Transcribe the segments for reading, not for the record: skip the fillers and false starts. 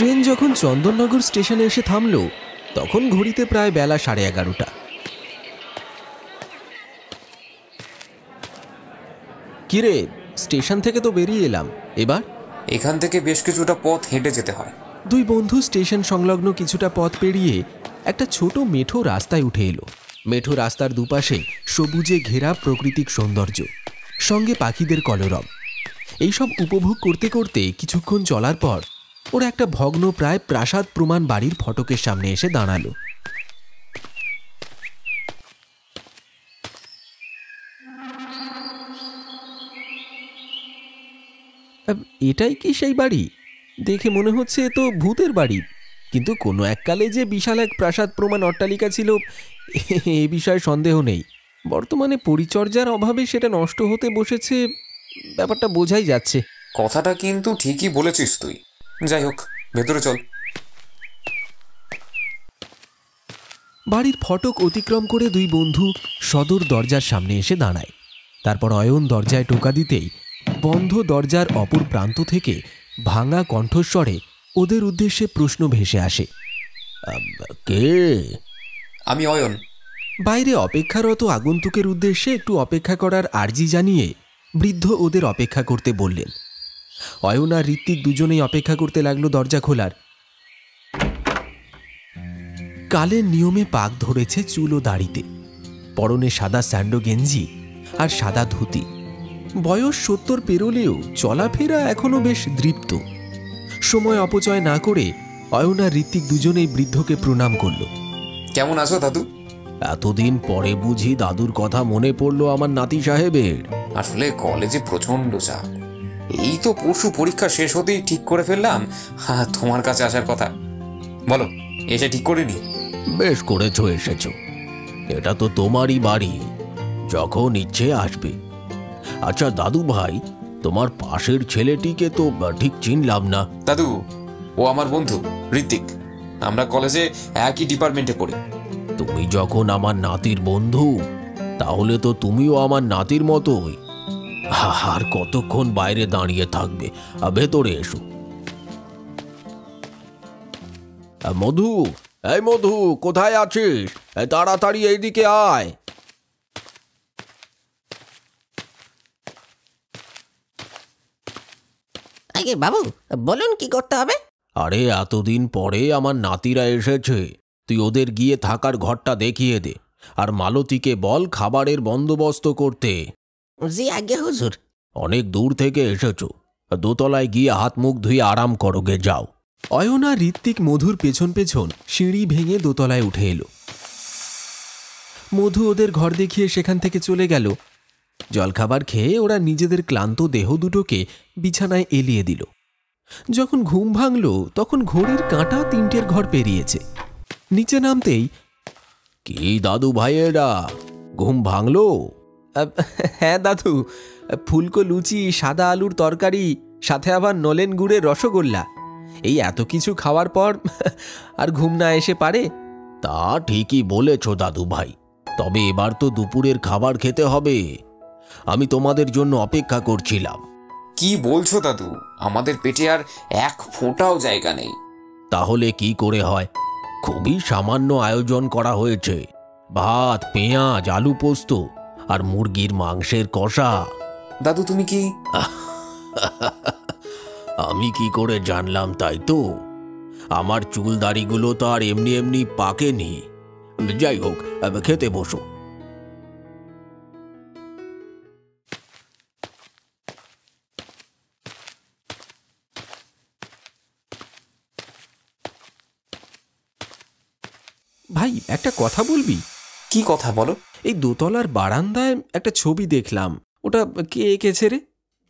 Train যখন চন্দননগর স্টেশনে এসে থামল তখন ঘড়িতে প্রায় বেলা 11:30। কিরে, স্টেশন থেকে তো বেরিয়ে এলাম, এবার এখান থেকে বেশ কিছুটা পথ হেঁটে যেতে হয়। দুই বন্ধু স্টেশন সংলগ্ন কিছুটা পথ পেরিয়ে একটা ছোট মেঠো রাস্তায় উঠে এলো। মেঠো রাস্তার দুপাশে সবুজে ঘেরা প্রাকৃতিক সৌন্দর্য, সঙ্গে পাখিদের কলরব। এইসব উপভোগ করতে করতে কিছুক্ষণ চলার পর ওরা একটা ভগ্ন প্রায় প্রাসাদ প্রমাণ বাড়ির ফটকের সামনে এসে দাঁড়ালো। এটাই কি সেই বাড়ি? দেখে মনে হচ্ছে তো ভূতের বাড়ি, কিন্তু কোনো এককালে যে বিশাল এক প্রাসাদ প্রমাণ অট্টালিকা ছিল এ বিষয়ে সন্দেহ নেই। বর্তমানে পরিচর্যার অভাবে সেটা নষ্ট হতে বসেছে, ব্যাপারটা বোঝাই যাচ্ছে। কথাটা কিন্তু ঠিকই বলেছিস তুই। যাই হোক, ভেতরে চল। বাড়ির ফটক অতিক্রম করে দুই বন্ধু সদর দরজার সামনে এসে দাঁড়ায়। তারপর অয়ন দরজায় টোকা দিতেই বন্ধ দরজার অপর প্রান্ত থেকে ভাঙা কণ্ঠস্বরে ওদের উদ্দেশ্যে প্রশ্ন ভেসে আসে, কে? আমি অয়ন। বাইরে অপেক্ষারত আগন্তুকের উদ্দেশ্যে একটু অপেক্ষা করার আর্জি জানিয়ে বৃদ্ধ ওদের অপেক্ষা করতে বললেন। অয়ন আর ঋত্বিক দুজনেই অপেক্ষা করতে লাগলো দরজা খোলার। কালের নিয়মে পাক ধরেছে চুল ও দাড়িতে, পরনে সাদা স্যান্ডো গেঞ্জি আর সাদা ধুতি। বয়স 70 পেরোলেও চলাফেরা এখনো বেশ দৃপ্ত। সময় অপচয় না করে অয়ন আর ঋত্বিক দুজনেই বৃদ্ধকে প্রণাম করল। কেমন আছো দাদু? এতদিন পরে বুঝি দাদুর কথা মনে পড়লো আমার নাতি সাহেবের। আসলে কলেজে প্রচন্ড চাপ। এই তো পরশু পরীক্ষা শেষ হতেই ঠিক করে ফেললাম তোমার কাছে আসার কথা। বলো, এসে ঠিক করে নি? বেশ করেছো, এসেছো। এটা তো তোমারই বাড়ি, যখন ইচ্ছে আসবে। আচ্ছা দাদু ভাই, তোমার পাশের ছেলেটিকে তো ঠিক চিনলাম না। দাদু, ও আমার বন্ধু ঋত্বিক। আমরা কলেজে একই ডিপার্টমেন্টে পড়ি। তুমি যখন আমার নাতির বন্ধু, তাহলে তো তুমিও আমার নাতির মতোই। আর কতক্ষণ বাইরে দাঁড়িয়ে থাকবে? ভেতরে এসো। মধু, এই মধু, কোথায় আছিস? তাড়াতাড়ি এইদিকে আয়। আগে বাবু, বলুন কি করতে হবে? আরে এতদিন পরে আমার নাতিরা এসেছে, তুই ওদের গিয়ে থাকার ঘরটা দেখিয়ে দে, আর মালতীকে বল খাবারের বন্দোবস্ত করতে। জি আগে হুজুর। অনেক দূর থেকে এসেছো, দোতলায় গিয়ে হাত মুখ ধুয়ে আরাম করোগে, যাও। অয়ন আর ঋত্বিক মধুর পেছন পেছন সিঁড়ি ভেঙে দোতলায় উঠে এলো। মধু ওদের ঘর দেখিয়ে সেখান থেকে চলে গেল। জলখাবার খেয়ে ওরা নিজেদের ক্লান্ত দেহ দুটোকে বিছানায় এলিয়ে দিল। যখন ঘুম ভাঙল তখন ঘড়ির কাঁটা 3টের ঘর পেরিয়েছে। নিচে নামতেই, কি দাদু ভাইয়েরা, ঘুম ভাঙলো? হ্যাঁ দাদু, ফুলকো লুচি, সাদা আলুর তরকারি, সাথে আবার নলেন গুড়ের রসগোল্লা। এই এত কিছু খাওয়ার পর আর ঘুম না এসে পারে? তা ঠিকই বলেছ দাদু ভাই, তবে এবার তো দুপুরের খাবার খেতে হবে। আমি তোমাদের জন্য অপেক্ষা করছিলাম। কি বলছো দাদু? আমাদের পেটে আর এক ফোঁটাও জায়গা নেই। তাহলে কি করে হয়? খুবই সামান্য আয়োজন করা হয়েছে। ভাত, পেঁয়াজ, আলু পোস্ত আর মুরগির মাংসের কষা। দাদু তুমি কি? আমি কি করে জানলাম তাই তো? আমার চুল দাড়িগুলো তো আর এমনি এমনি পাকেনি। যাই হোক, খেতে বসো। ভাই, একটা কথা বলবি? কি কথা বলো? এই দোতলার বারান্দায় একটা ছবি দেখলাম, ওটা কে এঁকেছে রে?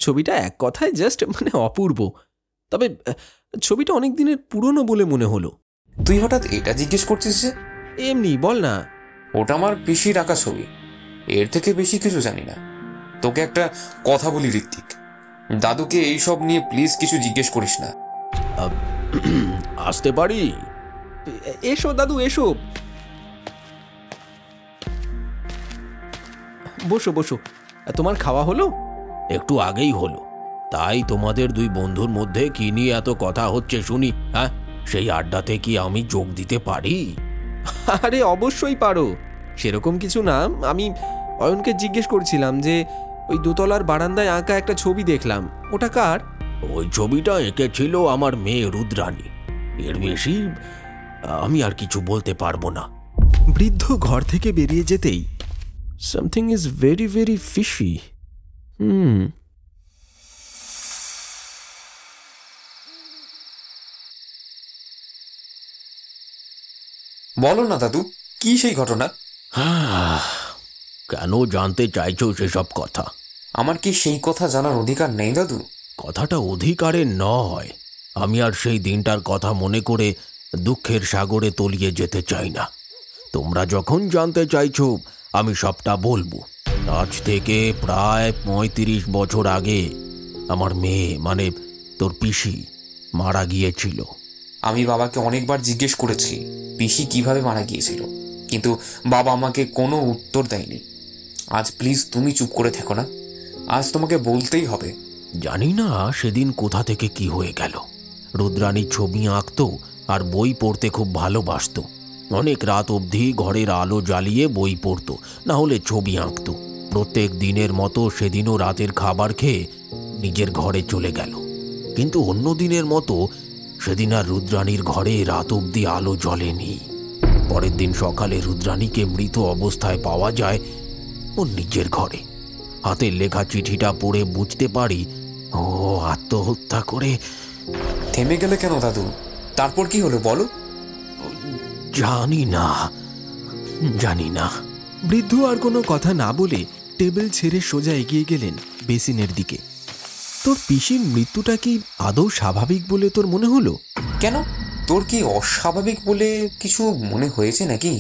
ছবিটা এক কথায় জাস্ট অপূর্ব, তবে ছবিটা অনেক দিনের পুরনো বলে মনে হলো। তুই হঠাৎ এটা জিজ্ঞেস করছিস যে? এমনি বল না। ওটা আমার পিসির আঁকা ছবি, এর থেকে বেশি কিছু জানি না। তোকে একটা কথা বলি ঋত্বিক, দাদুকে এইসব নিয়ে প্লিজ কিছু জিজ্ঞেস করিস না। আসতে পারি? এসো দাদু, এসো, বসো বসো। তোমার খাওয়া হলো? একটু আগেই হলো। তাই তোমাদের দুই বন্ধুর মধ্যে কি নিয়ে এত কথা হচ্ছে শুনি? হ্যাঁ, সেই আড্ডাতে কি আমি যোগ দিতে পারি? আরে অবশ্যই পারো। সেরকম কিছু না, আমি অয়নকে জিজ্ঞেস করছিলাম যে ওই দোতলার বারান্দায় আঁকা একটা ছবি দেখলাম, ওটা কার? ওই ছবিটা এঁকেছিল আমার মেয়ে রুদ্রাণী। এর বেশি আমি আর কিছু বলতে পারবো না। বৃদ্ধ ঘর থেকে বেরিয়ে যেতেই something is very very fishy. বলো না দাদু, কি সেই ঘটনা? কেন জানতে চাইছো সেসব কথা? আমার কি সেই কথা জানার অধিকার নেই দাদু? কথাটা অধিকারের নয়। আমি আর সেই দিনটার কথা মনে করে দুঃখের সাগরে তলিয়ে যেতে চাই না। তোমরা যখন জানতে চাইছো আমি সবটা বলবো। আজ থেকে প্রায় ৩৫ বছর আগে আমার মেয়ে, মানে তোর পিসি, মারা গিয়েছিল। আমি বাবাকে অনেকবার জিজ্ঞেস করেছি পিসি কিভাবে মারা গিয়েছিল, কিন্তু বাবা আমাকে কোনো উত্তর দেয়নি। আজ প্লিজ তুমি চুপ করে থেকো না, আজ তোমাকে বলতেই হবে। জানি না সেদিন কোথা থেকে কি হয়ে গেল। রুদ্রাণী ছবি আঁকতো আর বই পড়তে খুব ভালোবাসতো। অনেক রাত অবধি ঘরের আলো জ্বালিয়ে বই পড়তো, না হলে ছবি আঁকতো। প্রত্যেক দিনের মতো সেদিনও রাতের খাবার খেয়ে নিজের ঘরে চলে গেল। কিন্তু অন্য দিনের মতো সেদিন আর রুদ্রাণীর ঘরে রাত অবধি আলো জ্বলেনি। পরের দিন সকালে রুদ্রাণীকে মৃত অবস্থায় পাওয়া যায় ওর নিজের ঘরে। হাতের লেখা চিঠিটা পড়ে বুঝতে পারি ও আত্মহত্যা করে। থেমে গেলে কেন দাদু? তারপর কি হলো বলো? জানি না। বৃদ্ধ আর কোনো কথা না বলে টেবিল ছেড়ে সোজা এগিয়ে গেলেন বেসিনের দিকে। তোর পিসির মৃত্যুটা কি আদৌ স্বাভাবিক বলে তোর মনে হলো? কেন, তোর কি অস্বাভাবিক বলে কিছু মনে হয়েছে নাকি?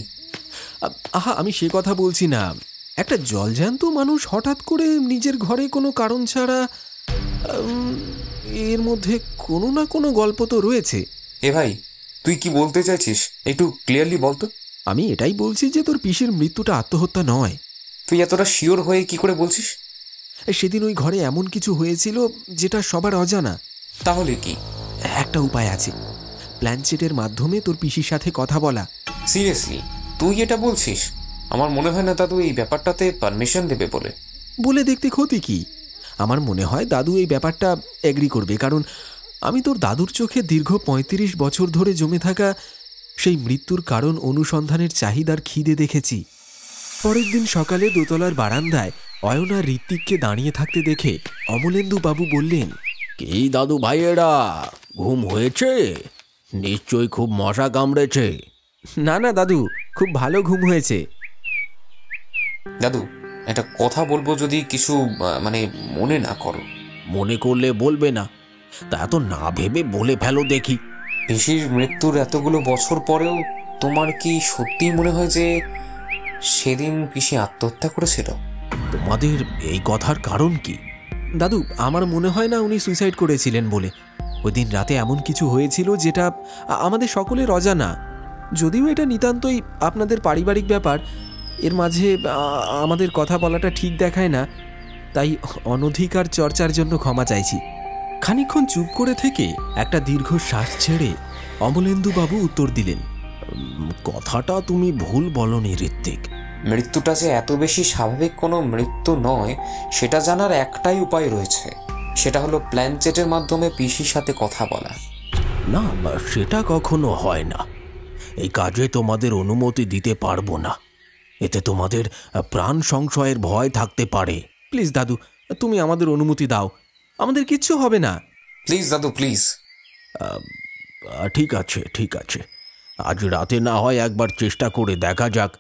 আহা, আমি সে কথা বলছি না। একটা জলজ্যান্ত মানুষ হঠাৎ করে নিজের ঘরে কোনো কারণ ছাড়া, এর মধ্যে কোনো না কোনো গল্প তো রয়েছে। এ ভাই, তুই কি বলতে চাইছিস একটু ক্লিয়ারলি বলতো। আমি এটাই বলছি যে তোর পিসির মৃত্যুটা আত্মহত্যা নয়। তুই এতটা শিওর হয়ে কি করে বলছিস? সেদিন ওই ঘরে এমন কিছু হয়েছিল যেটা সবার অজানা। তাহলে কি? একটা উপায় আছে, প্ল্যানচেটের মাধ্যমে তোর পিসির সাথে কথা বলা। সিরিয়াসলি তুই এটা বলছিস? আমার মনে হয় না দাদু এই ব্যাপারটাতে পারমিশন দেবে বলে। বলে দেখতে ক্ষতি কি? আমার মনে হয় দাদু এই ব্যাপারটা এগ্রি করবে, কারণ আমি তোর দাদুর চোখে দীর্ঘ ৩৫ বছর ধরে জমে থাকা সেই মৃত্যুর কারণ অনুসন্ধানের চাহিদার খিদে দেখেছি। পরের দিন সকালে দোতলার বারান্দায় অয়ন আর ঋত্বিককে দাঁড়িয়ে থাকতে দেখে অমলেন্দু বাবু বললেন, কি দাদু ভাইয়েরা, ঘুম হয়েছে? নিশ্চয়ই খুব মশা কামড়েছে। না না দাদু, খুব ভালো ঘুম হয়েছে। দাদু, একটা কথা বলবো, যদি কিছু মানে মনে না করো। মনে করলে বলবে না, তা তো না ভেবে বলে ফেলো দেখি। পিসির মৃত্যুর এতগুলো বছর পরেও তোমার কি সত্যিই মনে হয় যে সেদিন পিসি আত্মহত্যা করেছিল? তোমাদের এই কথার কারণ কি? দাদু, আমার মনে হয় না উনি সুইসাইড করেছিলেন বলে। ওই দিন রাতে এমন কিছু হয়েছিল যেটা আমাদের সকলের অজানা। যদিও এটা নিতান্তই আপনাদের পারিবারিক ব্যাপার, এর মাঝে আমাদের কথা বলাটা ঠিক দেখায় না, তাই অনধিকার চর্চার জন্য ক্ষমা চাইছি। খানিকক্ষণ চুপ করে থেকে একটা দীর্ঘ শ্বাস ছেড়ে অমলেন্দুবাবু উত্তর দিলেন, কথাটা তুমি ভুল বলনি ঋত্বিক। মৃত্যুটা যে এত বেশি স্বাভাবিক কোনো মৃত্যু নয় সেটা জানার একটাই উপায় রয়েছে, সেটা হলো প্ল্যানচেটের মাধ্যমে পিসির সাথে কথা বলা। না, সেটা কখনো হয় না। এই কাজে তোমাদের অনুমতি দিতে পারবো না। এতে তোমাদের প্রাণ সংশয়ের ভয় থাকতে পারে। প্লিজ দাদু, তুমি আমাদের অনুমতি দাও, আমাদের কিচ্ছু হবে না। প্লিজ দাদু, প্লিজ। ঠিক আছে, আজ রাতে না হয় একবার চেষ্টা করে দেখা যাক।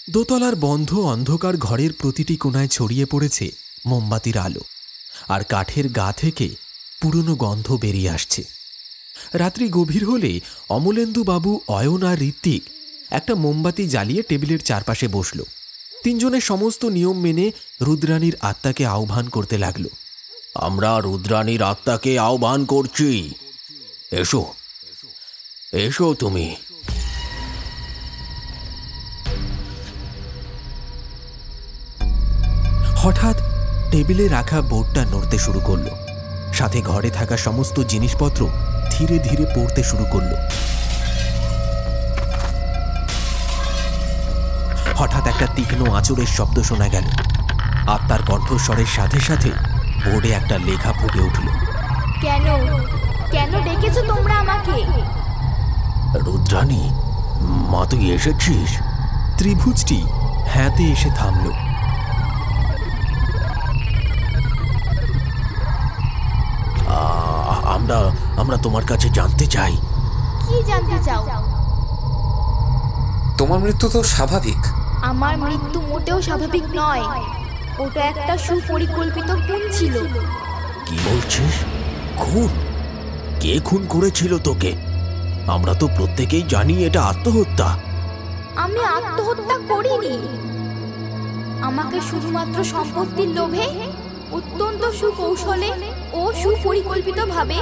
দোতলার বন্ধ অন্ধকার ঘরের প্রতিটি কোণায় ছড়িয়ে পড়েছে মোমবাতির আলো, আর কাঠের গা থেকে পুরনো গন্ধ বেরিয়ে আসছে। রাত্রি গভীর হলে অমলেন্দুবাবু, অয়ন আর ঋত্বিক একটা মোমবাতি জ্বালিয়ে টেবিলের চারপাশে বসল। তিনজনের সমস্ত নিয়ম মেনে রুদ্রাণীর আত্মাকে আহ্বান করতে লাগলো। আমরা রুদ্রাণীর আত্মাকে আহ্বান করছি, এসো এসো তুমি। হঠাৎ টেবিলে রাখা বোর্ডটা নড়তে শুরু করলো, সাথে ঘরে থাকা সমস্ত জিনিসপত্র ধীরে ধীরে পড়তে শুরু করলো। হঠাৎ একটা তীক্ষ্ণ আঁচড়ের শব্দ শোনা গেল। আত্মার কণ্ঠস্বরের সাথে সাথে বোর্ডে একটা লেখা ফুটে উঠল। কেন কেন ডেকেছো তোমরা আমাকে? রুদ্রাণী, মা তুই এসেছিস? ত্রিভুজটি হ্যাঁতে এসে থামল। আমরা তোমার কাছে জানতে চাই। কি জানতে চাও? তোমার মৃত্যু তো স্বাভাবিক। আমার মৃত্যু মোটেও স্বাভাবিক নয়, ওটা একটা সুপরিকল্পিত খুন ছিল। কি বলছিস? খুন? কে খুন করেছিল তোকে? আমরা তো প্রত্যেকেই জানি এটা আত্মহত্যা। আমি আত্মহত্যা করিনি। আমাকে শুধুমাত্র সম্পত্তির লোভে অত্যন্ত সুকৌশলে ও সুপরিকল্পিতভাবে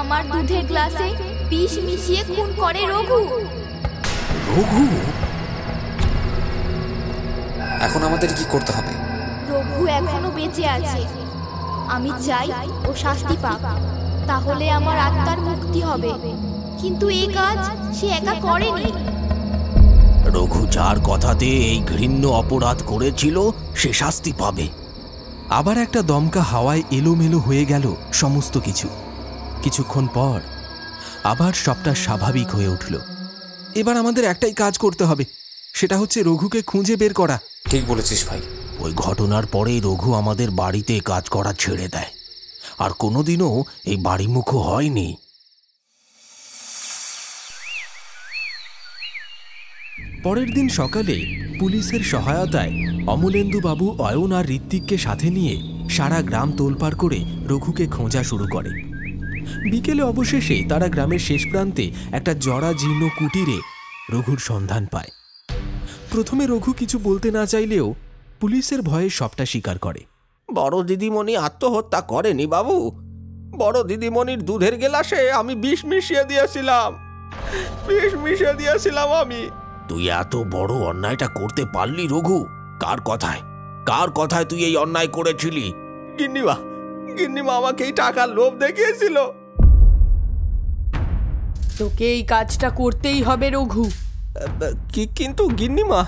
আমার দুধের গ্লাসে বিষ মিশিয়ে খুন করে রঘু। রঘু? এখন আমাদের কি করতে হবে? রঘু এখনো বেঁচে আছে। আমি চাই ও শাস্তি পাক, তাহলে আমার আত্মার মুক্তি হবে। কিন্তু এই কাজ সে একা করেনি। রঘু যার কথাতে এই ঘৃণ্য অপরাধ করেছিল সে শাস্তি পাবে। আবার একটা দমকা হাওয়ায় এলোমেলো হয়ে গেল সমস্ত কিছু। কিছুক্ষণ পর আবার সবটা স্বাভাবিক হয়ে উঠল। এবার আমাদের একটাই কাজ করতে হবে, সেটা হচ্ছে রঘুকে খুঁজে বের করা। ঠিক বলেছিস ভাই। ওই ঘটনার পরেই রঘু আমাদের বাড়িতে কাজ করা ছেড়ে দেয়, আর কোনোদিনও এই বাড়িমুখো হয়নি। পরের দিন সকালে পুলিশের সহায়তায় অমলেন্দুবাবু অয়ন আর ঋত্বিককে সাথে নিয়ে সারা গ্রাম তোলপাড় করে রঘুকে খোঁজা শুরু করে। বিকেলে অবশেষে তারা গ্রামের শেষ প্রান্তে একটা জরাজীর্ণ কুটিরে রঘুর সন্ধান পায়। প্রথমে রঘু কিছু বলতে না চাইলেও পুলিশের ভয়ে সবটা স্বীকার করে। বড় দিদিমণি আত্মহত্যা করেনি বাবু। বড় দিদিমণির দুধের গ্লাসে আমি বিষ মিশিয়ে দিয়েছিলাম আমি। তুই এত বড় অন্যায়টা করতে পারলি রঘু? কার কথায় তুই এই অন্যায় করেছিলি? গিন্নিমা আমাকে এই টাকার লোভ দেখিয়েছিল। তোকে এই কাজটা করতেই হবে রঘু। কিন্তু গিন্নিমা,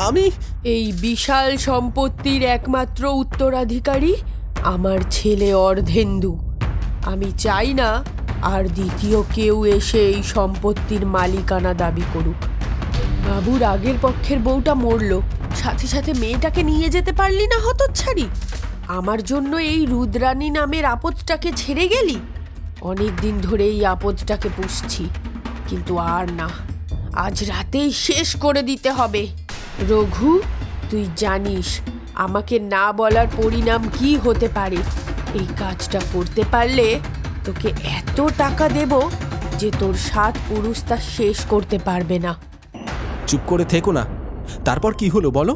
আমি এই বিশাল সম্পত্তির একমাত্র উত্তরাধিকারী আমার ছেলে অর্ধেন্দু। আমি চাই না আর দ্বিতীয় কেউ এসে এই সম্পত্তির মালিকানা দাবি করুক। বাবুর আগের পক্ষের বউটা মরল, সাথে সাথে মেয়েটাকে নিয়ে যেতে পারলি না হতচ্ছাড়ি। আমার জন্য এই রুদ্রাণী নামের আপদটাকে ছেড়ে গেলি। অনেক দিন ধরে এই আপদটাকে পুষছি, কিন্তু আর না, আজ রাতেই শেষ করে দিতে হবে। রঘু, তুই জানিস আমাকে না বলার পরিণাম কি হতে পারে। এই কাজটা করতে পারলে তোকে এত টাকা দেব যে তোর 7 পুরুষ তা শেষ করতে পারবে না। চুপ করে থেকো না। তারপর কি হলো বলো?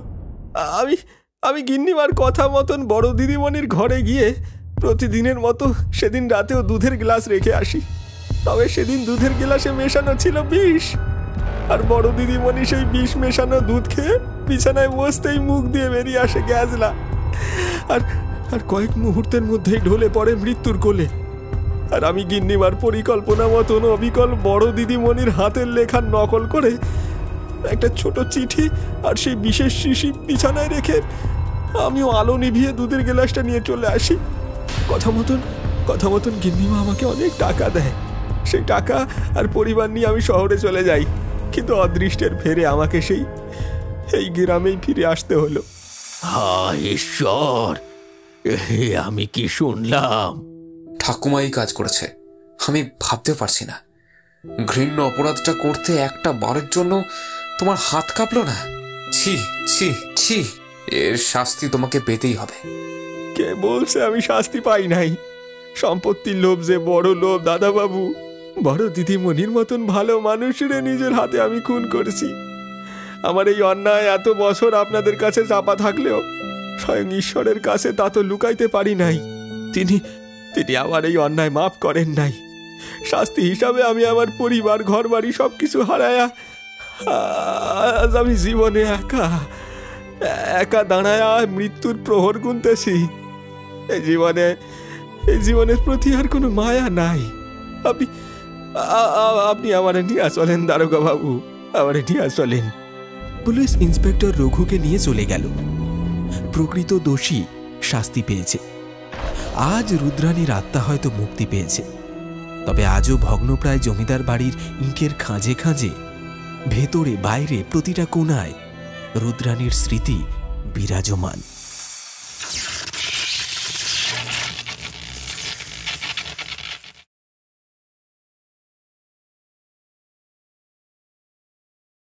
আমি গিন্নিমার কথা মতন বড় দিদিমণির ঘরে গিয়ে প্রতিদিনের মতো সেদিন রাতেও দুধের গ্লাস রেখে আসি। তবে সেদিন দুধের গ্লাসে মেশানো ছিল বিষ, আর বড় দিদিমণি সেই বিষ মেশানো দুধ খেয়ে বিছানায় বসতেই মুখ দিয়ে বেরিয়ে আসে গ্যাজলা, আর কয়েক মুহূর্তের মধ্যেই ঢলে পড়ে মৃত্যুর কোলে। আর আমি গিন্নিমার পরিকল্পনা মতন অবিকল বড় দিদিমণির হাতের লেখার নকল করে একটা ছোট চিঠি আর সেই বিশেষ শিশি বিছানায় রেখে আমিও আলো নিভিয়ে দুধের গ্লাসটা নিয়ে চলে আসি। কথা মতন গিন্নিমা আমাকে অনেক টাকা দেয়। সেই টাকা আর পরিবার নিয়ে আমি শহরে চলে যাই, কিন্তু অদৃষ্টের ফেরে আমাকে এই গ্রামেই ফিরে আসতে হলো। হায় ঈশ্বর, আমি কি শুনলাম? ঠাকুমা এই কাজ করেছে। আমি ভাবতেও পারছি না। ঘৃণ্য অপরাধটা করতে একটা বারের জন্য তোমার হাত কাঁপলো না? ছি ছি ছি, এর শাস্তি তোমাকে পেতেই হবে। কে বলছে আমি শাস্তি পাই নাই? সম্পত্তির লোভ যে বড় লোভ দাদাবাবু। বড় দিদিমণির মতন ভালো মানুষের নিজের হাতে আমি খুন করেছি। আমার এই অন্যায় এত বছর আপনাদের কাছে চাপা থাকলেও স্বয়ং ঈশ্বরের কাছে তা তো লুকাইতে পারি নাই। তিনি আমার এই অন্যায় মাফ করেন নাই। শাস্তি হিসাবে আমি আমার পরিবার, ঘর বাড়ি সবকিছু হারায়া আজ আমি জীবনে একা দাঁড়ায় মৃত্যুর প্রহর গুনতেছি। এই জীবনের প্রতি আর কোনো মায়া নাই। আপনি আমারে নিয়ে চলেন দারোগা বাবু, আমারে নিয়ে চলেন। পুলিশ ইন্সপেক্টর রঘুকে নিয়ে চলে গেল। প্রকৃত দোষী শাস্তি পেয়েছে। আজ রুদ্রাণীর আত্মা হয়তো মুক্তি পেয়েছে, তবে আজও ভগ্নপ্রায় জমিদার বাড়ির ইঁটের খাঁজে খাঁজে, ভেতরে বাইরে প্রতিটা কোণায় রুদ্রাণীর স্মৃতি বিরাজমান।